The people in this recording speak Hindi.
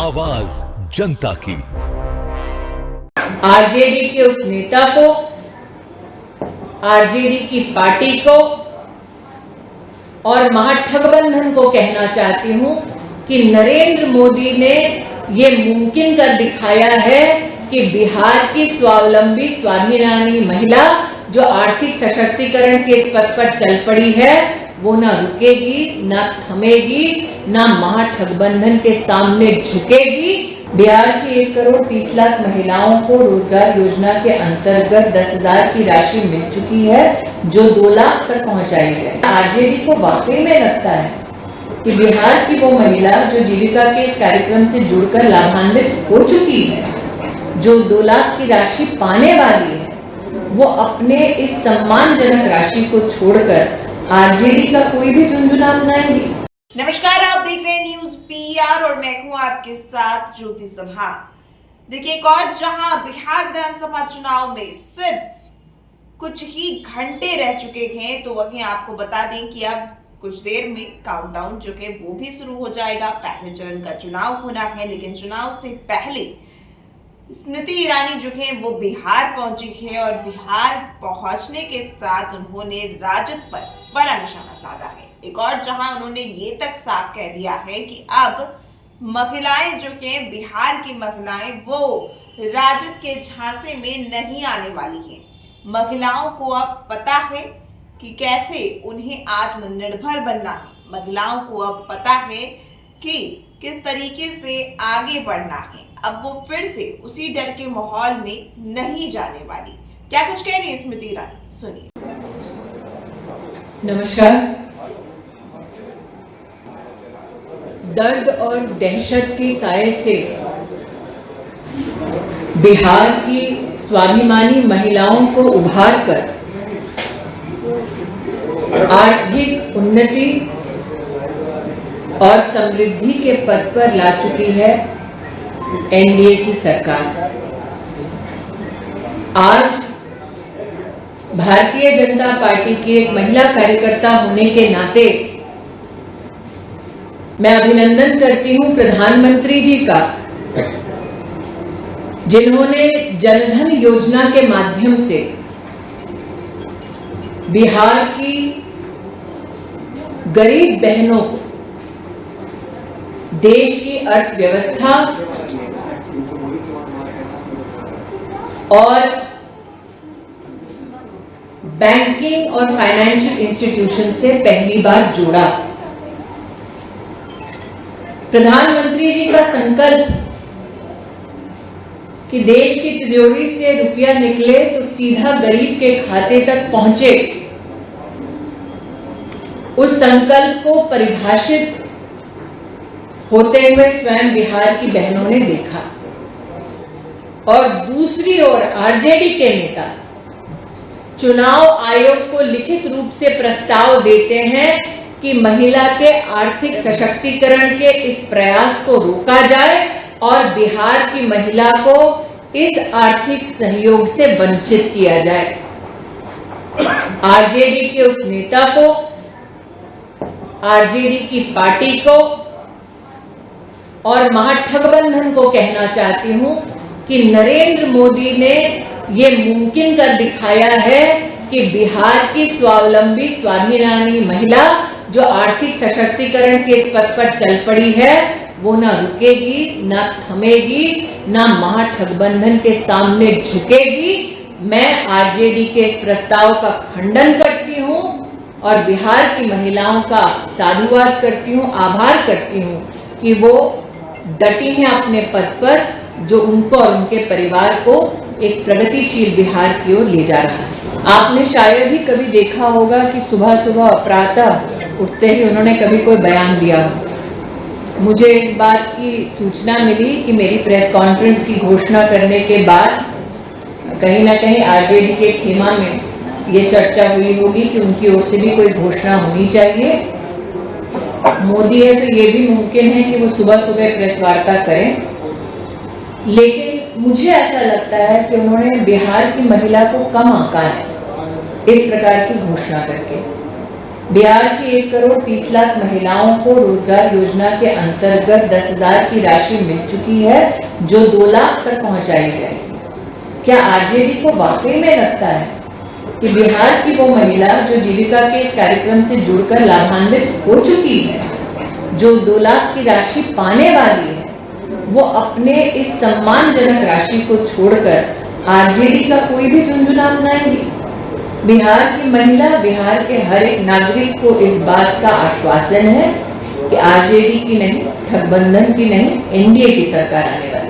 आवाज जनता की। आरजेडी के उस नेता को, आरजेडी की पार्टी को और महाठगबंधन को कहना चाहती हूं कि नरेंद्र मोदी ने ये मुमकिन कर दिखाया है कि बिहार की स्वावलंबी स्वाभिमानी महिला जो आर्थिक सशक्तिकरण के इस पथ पर चल पड़ी है वो ना रुकेगी, ना थमेगी, ना महाठगबंधन के सामने झुकेगी। बिहार की 1 करोड़ 30 लाख महिलाओं को रोजगार योजना के अंतर्गत 10,000 की राशि मिल चुकी है जो 2 लाख तक पहुंचाई जाए। आरजेडी को वाकई में लगता है कि बिहार की वो महिला जो जीविका के इस कार्यक्रम से जुड़कर लाभान्वित हो चुकी है, जो 2 लाख की राशि पाने वाली है, वो अपने इस सम्मानजनक राशि को छोड़कर आरजेडी का कोई भी झुंझुना अपनाएंगी। नमस्कार, आप देख रहे हैं न्यूज पीआर और मैं हूं आपके साथ ज्योति सिन्हा। देखिए, एक और जहां बिहार विधानसभा चुनाव में सिर्फ कुछ ही घंटे रह चुके हैं, तो वहीं आपको बता दें कि अब कुछ देर में काउंटडाउन जो है वो भी शुरू हो जाएगा। पहले चरण का चुनाव होना है, लेकिन चुनाव से पहले स्मृति ईरानी जो है वो बिहार पहुंची है और बिहार पहुंचने के साथ उन्होंने राजद पर बड़ा निशाना साधा है। एक और जहां उन्होंने ये तक साफ कह दिया है कि अब महिलाएं जो है, बिहार की महिलाएं वो राजद के झांसे में नहीं आने वाली हैं। महिलाओं को अब पता है कि कैसे उन्हें आत्मनिर्भर बनना है। महिलाओं को अब पता है कि किस तरीके से आगे बढ़ना है। अब वो फिर से उसी डर के माहौल में नहीं जाने वाली। क्या कुछ कह रही है स्मृति ईरानी, सुनिए। नमस्कार। दर्द और दहशत के साए से बिहार की स्वाभिमानी महिलाओं को उभार कर आर्थिक उन्नति और समृद्धि के पथ पर ला चुकी है एनडीए की सरकार। आज भारतीय जनता पार्टी की एक महिला कार्यकर्ता होने के नाते मैं अभिनंदन करती हूं प्रधानमंत्री जी का, जिन्होंने जनधन योजना के माध्यम से बिहार की गरीब बहनों को देश की अर्थव्यवस्था और बैंकिंग और फाइनेंशियल इंस्टीट्यूशन से पहली बार जोड़ा। प्रधानमंत्री जी का संकल्प कि देश की तिजोरी से रुपया निकले तो सीधा गरीब के खाते तक पहुंचे, उस संकल्प को परिभाषित होते हुए स्वयं बिहार की बहनों ने देखा। और दूसरी ओर आरजेडी के नेता चुनाव आयोग को लिखित रूप से प्रस्ताव देते हैं कि महिला के आर्थिक सशक्तिकरण के इस प्रयास को रोका जाए और बिहार की महिला को इस आर्थिक सहयोग से वंचित किया जाए। आरजेडी के उस नेता को, आरजेडी की पार्टी को और महाठगबंधन को कहना चाहती हूं कि नरेंद्र मोदी ने ये मुमकिन कर दिखाया है कि बिहार की स्वावलंबी स्वाभिमानी महिला जो आर्थिक सशक्तिकरण के इस पथ पर चल पड़ी है वो ना रुकेगी, ना थमेगी, ना महाठगबंधन के सामने झुकेगी। मैं आरजेडी के इस प्रस्ताव का खंडन करती हूं और बिहार की महिलाओं का साधुवाद करती हूं, आभार करती हूं कि वो डटी हैं अपने पद पर, जो उनको और उनके परिवार को एक प्रगतिशील बिहार की ओर ले जा रहा है। आपने शायद ही कभी देखा होगा कि सुबह सुबह प्रातः उठते ही उन्होंने कभी कोई बयान दिया हो। मुझे इस बात की सूचना मिली कि मेरी प्रेस कॉन्फ्रेंस की घोषणा करने के बाद कहीं ना कहीं आरजेडी के खेमा में ये चर्चा हुई होगी कि उनकी ओर से भी कोई घोषणा होनी चाहिए। मोदी है तो ये भी मुमकिन है कि वो सुबह सुबह प्रेस वार्ता करें, लेकिन मुझे ऐसा लगता है कि उन्होंने बिहार की महिला को कम आंका है इस प्रकार की घोषणा करके। बिहार की 1,30,00,000 महिलाओं को रोजगार योजना के अंतर्गत 10,000 की राशि मिल चुकी है, जो 2 लाख तक पहुंचाई जाएगी। क्या आरजेडी को वाकई में लगता है कि बिहार की वो महिला जो जीविका के इस कार्यक्रम से जुड़कर लाभान्वित हो चुकी है, जो 2 लाख की राशि पाने वाली है, वो अपने इस सम्मानजनक राशि को छोड़कर आरजेडी का कोई भी झुंझुना अपनाएंगी? बिहार की महिला, बिहार के हर एक नागरिक को इस बात का आश्वासन है कि आरजेडी की नहीं, गठबंधन की नहीं, एनडीए की सरकार आने वाली है।